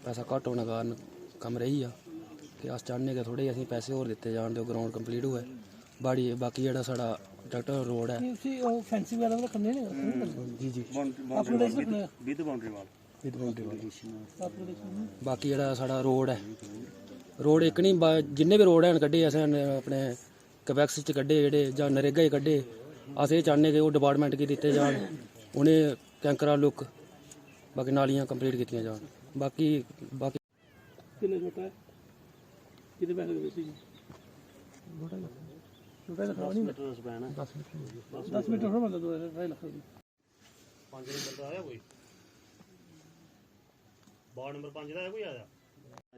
पैसा घट्ट होने कारण कम रही आ कि अस चाहने कि थोड़े असें पैसे होर दित्ते जान ते ग्राउंड कंप्लीट होए। बाकी जेह्ड़ा साढ़ा ट्रैक्टर रोड है जी जी विद बाउंड्री वाल बाकी जेह्ड़ा साढ़ा रोड है रोड इक नहीं जिन्ने भी रोड हैन कड्ढे असें अपने कवैक्स च कड्ढे जेह्ड़े जां नरेगा च कड्ढे अस एह् चाह्न्ने कि ओह् डिपार्टमेंट गी दित्ते जान उ'नें कैंकरा लुक बाकी नालियां कंप्लीट कीतियां जान बाकी किन्ने छोटा है कितने पैसे दे सी छोटा लखा नहीं 10 मीटर हो मतलब 2.5 लाख 5 नंबर का आया कोई वार्ड नंबर 5 ਦਾ ਕੋਈ ਆਇਆ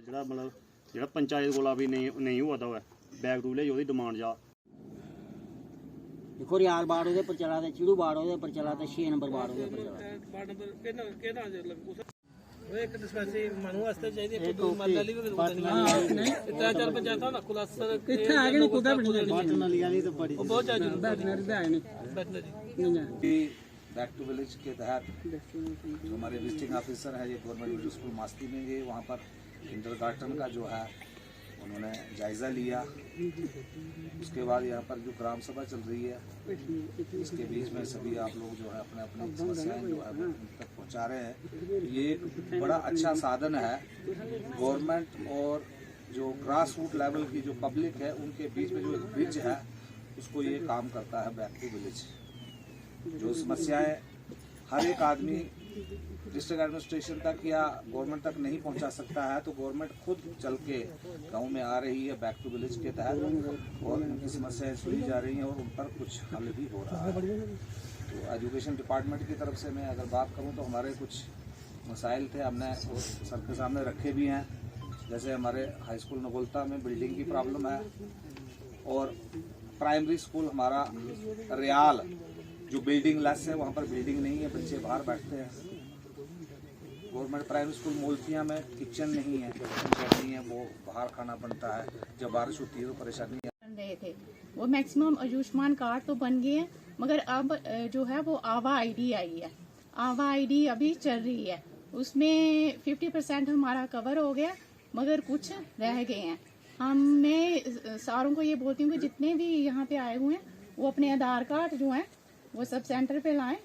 ਜਿਹੜਾ ਮਤਲਬ ਜਿਹੜਾ ਪੰਚਾਇਤ ਕੋਲ ਵੀ ਨਹੀਂ ਹੋਦਾ ਹੋਇਆ बैग टू ले ओदी डिमांड जा देखो रियाल बाड़ ओदे पर चला ते चिड़ू बाड़ ओदे पर चला ते 6 नंबर बाड़ ओदे पर चला वार्ड नंबर केना वो एक डिस्पेंसरी मानू वास्ते चाहिए कोई माल वाली भी नहीं इतना चार पंचायत ना खुलासा इथे आगे नहीं कोदा बनी वाटर नाली वाली तो बड़ी बहुत चाहिए वेटनरी पे आए नहीं वेटनरी बैक टू विलेज के तहत जो हमारे विजिटिंग ऑफिसर है ये गवर्नमेंट मिडिल स्कूल मास्ती में ये वहाँ पर किंडरगार्टन का जो है उन्होंने जायज़ा लिया। उसके बाद यहाँ पर जो ग्राम सभा चल रही है इसके बीच में सभी आप लोग जो है अपने अपने समस्याएं जो है वो तक पहुँचा रहे हैं। ये एक बड़ा अच्छा साधन है गवर्नमेंट और जो ग्रास रूट लेवल की जो पब्लिक है उनके बीच में जो एक ब्रिज है उसको ये काम करता है बैक टू विलेज। जो समस्याएं हर एक आदमी डिस्ट्रिक्ट एडमिनिस्ट्रेशन तक या गवर्नमेंट तक नहीं पहुंचा सकता है तो गवर्नमेंट खुद चल के गांव में आ रही है बैक टू विलेज के तहत और उनकी समस्याएं सुनी जा रही हैं और उन पर कुछ हल भी हो रहा है। तो एजुकेशन डिपार्टमेंट की तरफ से मैं अगर बात करूं तो हमारे कुछ मसाइल थे हमने सर के सामने रखे भी हैं। जैसे हमारे हाई स्कूल नगोलता में बिल्डिंग की प्रॉब्लम है और प्राइमरी स्कूल हमारा रियाल जो बिल्डिंग लेस है वहाँ पर बिल्डिंग नहीं है, बच्चे बाहर बैठते हैं। गवर्नमेंट प्राइमरी स्कूल मोलतिया में किचन नहीं है, नहीं है, वो बाहर खाना बनता है। जब बारिश होती है तो परेशानी रहे थे वो मैक्सिमम आयुष्मान कार्ड तो बन गए हैं मगर अब जो है वो आवा आईडी आई है। आवा आईडी अभी चल रही है उसमें 50% हमारा कवर हो गया मगर कुछ रह गए हैं। मैं सारों को ये बोलती हूँ कि जितने भी यहाँ पे आए हुए हैं वो अपने आधार कार्ड जो है वो सब सेंटर पे लाएं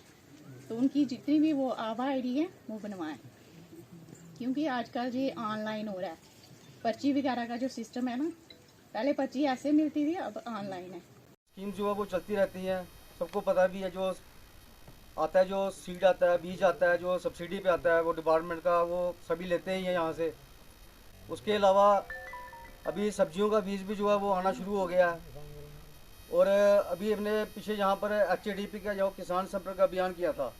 तो उनकी जितनी भी वो आवा आईडी है वो बनवाएं क्योंकि आजकल ये ऑनलाइन हो रहा है। पर्ची वगैरह का जो सिस्टम है ना पहले पर्ची ऐसे मिलती थी अब ऑनलाइन है। स्कीम जो है वो चलती रहती है, सबको पता भी है। जो आता है जो सीड आता है बीज आता है जो सब्सिडी पे आता है वो डिपार्टमेंट का वो सभी लेते ही हैं यहाँ से। उसके अलावा अभी सब्जियों का बीज भी जो है वो आना शुरू हो गया है और अभी हमने पीछे यहाँ पर HADP का जो किसान संपर्क अभियान किया था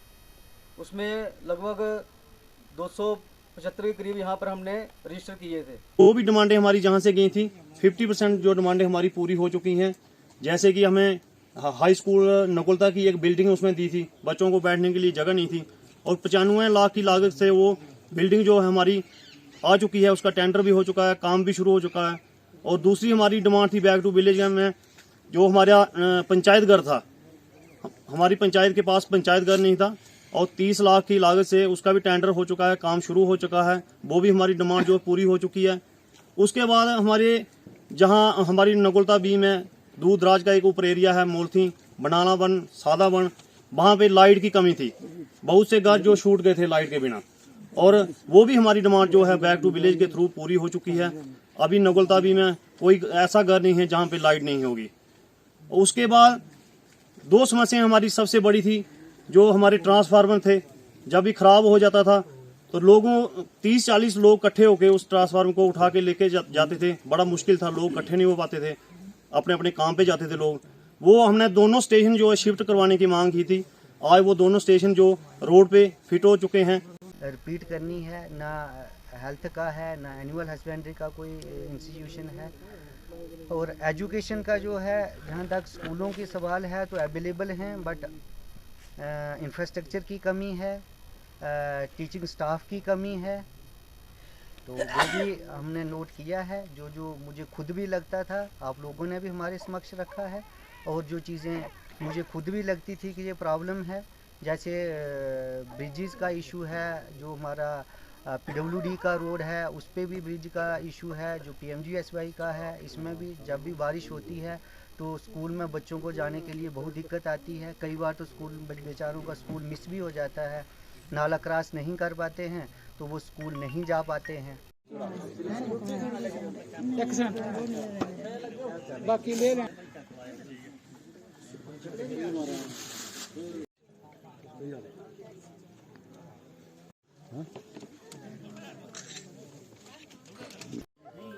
उसमें लगभग 275 के करीब यहाँ पर हमने रजिस्टर किए थे। वो भी डिमांडें हमारी जहाँ से गई थी 50% जो डिमांडें हमारी पूरी हो चुकी हैं। जैसे कि हमें हाई स्कूल नकुलता की एक बिल्डिंग उसमें दी थी, बच्चों को बैठने के लिए जगह नहीं थी और 95 लाख की लागत से वो बिल्डिंग जो है हमारी आ चुकी है, उसका टेंडर भी हो चुका है, काम भी शुरू हो चुका है। और दूसरी हमारी डिमांड थी बैक टू विलेज में जो हमारा पंचायत घर था, हमारी पंचायत के पास पंचायत घर नहीं था और 30 लाख की लागत से उसका भी टेंडर हो चुका है, काम शुरू हो चुका है, वो भी हमारी डिमांड जो पूरी हो चुकी है। उसके बाद हमारे जहां हमारी नकुलता बी में दूर दराज का एक ऊपर एरिया है, मोलथी बनाना वन सादा वन, वहाँ पे लाइट की कमी थी, बहुत से घर जो छूट गए थे लाइट के बिना और वो भी हमारी डिमांड जो है बैक टू विलेज के थ्रू पूरी हो चुकी है। अभी नकुलता बी में कोई ऐसा घर नहीं है जहाँ पे लाइट नहीं होगी। उसके बाद दो समस्याएं हमारी सबसे बड़ी थी, जो हमारे ट्रांसफार्मर थे जब भी खराब हो जाता था तो लोगों 30-40 लोग इकट्ठे होकर उस ट्रांसफार्मर को उठा के लेके जाते थे। बड़ा मुश्किल था, लोग इकट्ठे नहीं हो पाते थे, अपने अपने काम पे जाते थे लोग। वो हमने दोनों स्टेशन जो है शिफ्ट करवाने की मांग की थी। आज वो दोनों स्टेशन जो रोड पे फिट हो चुके हैं। रिपीट करनी है ना, हेल्थ का है ना एनिमल हस्बेंड्री का कोई इंस्टीट्यूशन है। और एजुकेशन का जो है जहाँ तक स्कूलों की सवाल है तो अवेलेबल हैं बट इंफ्रास्ट्रक्चर की कमी है, टीचिंग स्टाफ की कमी है। तो वो भी हमने नोट किया है, जो मुझे खुद भी लगता था आप लोगों ने भी हमारे समक्ष रखा है। और जो चीज़ें मुझे खुद भी लगती थी कि ये प्रॉब्लम है, जैसे ब्रिजेस का इशू है, जो हमारा PWD का रोड है, उस पर भी ब्रिज का इशू है। जो PMGSY का है, इसमें भी जब भी बारिश होती है तो स्कूल में बच्चों को जाने के लिए बहुत दिक्कत आती है। कई बार तो स्कूल बेचारों का स्कूल मिस भी हो जाता है, नाला क्रॉस नहीं कर पाते हैं तो वो स्कूल नहीं जा पाते हैं। बाकी ले लें।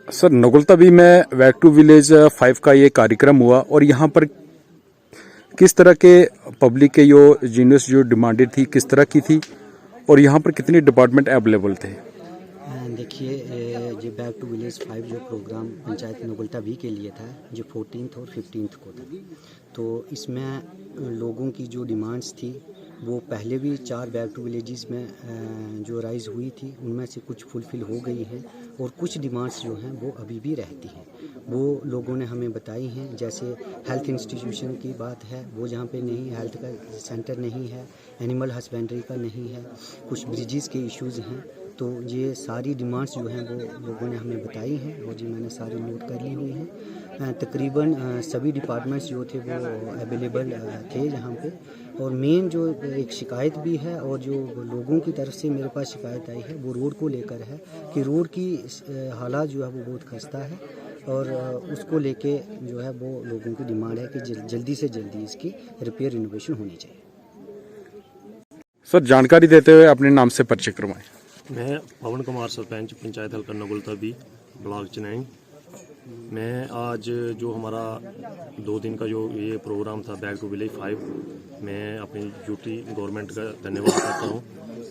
सर, नगुलताबी में बैक टू विलेज 5 का ये कार्यक्रम हुआ और यहाँ पर किस तरह के पब्लिक के जीनियस जो डिमांडेड थी किस तरह की थी और यहाँ पर कितने डिपार्टमेंट अवेलेबल थे? देखिए, जो बैक टू विलेज 5 जो प्रोग्राम पंचायत नगुलताबी के लिए था, जो 14 और 15 को था, तो इसमें लोगों की जो डिमांड्स थी वो पहले भी 4 बैक टू विलेजेस में जो राइज़ हुई थी उनमें से कुछ फुलफ़िल हो गई हैं और कुछ डिमांड्स जो हैं वो अभी भी रहती हैं। वो लोगों ने हमें बताई हैं। जैसे हेल्थ इंस्टीट्यूशन की बात है, वो जहाँ पे नहीं, हेल्थ का सेंटर नहीं है, एनिमल हस्बेंड्री का नहीं है, कुछ ब्रिजेस के इश्यूज़ हैं। तो ये सारी डिमांड्स जो हैं वो लोगों ने हमें बताई हैं और जी मैंने सारी नोट कर ली हुई हैं। तकरीबन सभी डिपार्टमेंट्स जो थे वो अवेलेबल थे यहाँ पे। और मेन जो एक शिकायत भी है और जो लोगों की तरफ से मेरे पास शिकायत आई है वो रोड को लेकर है कि रोड की हालात जो है वो बहुत खस्ता है और उसको लेके जो है वो लोगों की डिमांड है कि जल्दी से जल्दी इसकी रिपेयर रिनोवेशन होनी चाहिए। सर, जानकारी देते हुए अपने नाम से परिचय करवाएं। मैं पवन कुमार, सरपंच पंचायत हल्का नगुलताबी, ब्लॉक चनैनी। मैं आज जो हमारा 2 दिन का जो ये प्रोग्राम था बैक टू विलेज 5, मैं अपनी यूटी गवर्नमेंट का धन्यवाद करता हूँ।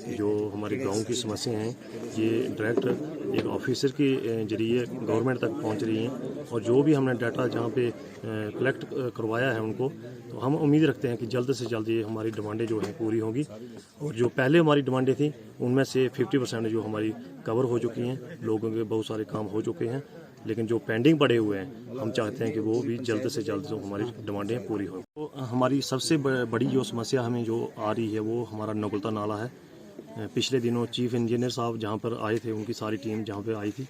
जो हमारे गांव की समस्याएं हैं ये डायरेक्ट एक ऑफिसर के जरिए गवर्नमेंट तक पहुंच रही हैं और जो भी हमने डाटा जहां पे कलेक्ट करवाया है उनको, तो हम उम्मीद रखते हैं कि जल्द से जल्द ये हमारी डिमांडें जो हैं पूरी होंगी। और जो पहले हमारी डिमांडें थी उनमें से 50% जो हमारी कवर हो चुकी हैं, लोगों के बहुत सारे काम हो चुके हैं, लेकिन जो पेंडिंग पड़े हुए हैं हम चाहते हैं कि वो भी जल्द से जल्द जो हमारी डिमांडें पूरी हो। तो हमारी सबसे बड़ी जो समस्या हमें जो आ रही है वो हमारा नगुलता नाला है। पिछले दिनों चीफ इंजीनियर साहब जहाँ पर आए थे, उनकी सारी टीम जहाँ पे आई थी,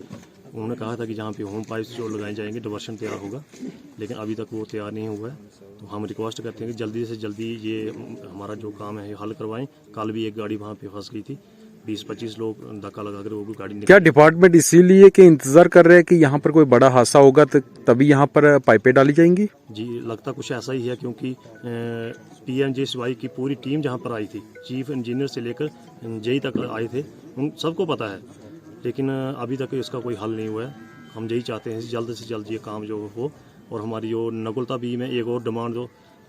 उन्होंने कहा था कि जहाँ पे होम पाइप्स जो लगाए जाएंगे डिवर्शन तैयार होगा, लेकिन अभी तक वो तैयार नहीं हुआ है। तो हम रिक्वेस्ट करते हैं कि जल्दी से जल्दी ये हमारा जो काम है हल करवाएं। कल भी एक गाड़ी वहाँ पे फंस गई थी, 20-25 लोग धक्का लगाकर वो भी गाड़ी। क्या डिपार्टमेंट इसीलिए कि इंतजार कर रहे हैं कि यहाँ पर कोई बड़ा हादसा होगा तो तभी यहाँ पर पाइपें डाली जाएंगी? जी, लगता कुछ ऐसा ही है, क्योंकि PMGSY की पूरी टीम जहाँ पर आई थी, चीफ इंजीनियर से लेकर जेई तक आए थे, उन सबको पता है, लेकिन अभी तक इसका कोई हल नहीं हुआ है। हम यही चाहते हैं जल्द से जल्द ये काम जो हो। और हमारी जो नगुलताबी में एक और डिमांड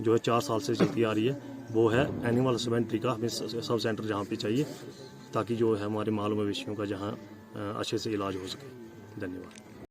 जो है 4 साल से चलती आ रही है, वो है एनिमल हस्बेंड्री का हमें सब सेंटर जहाँ पे चाहिए, ताकि जो है हमारे मालूम विषयों का जहाँ अच्छे से इलाज हो सके। धन्यवाद।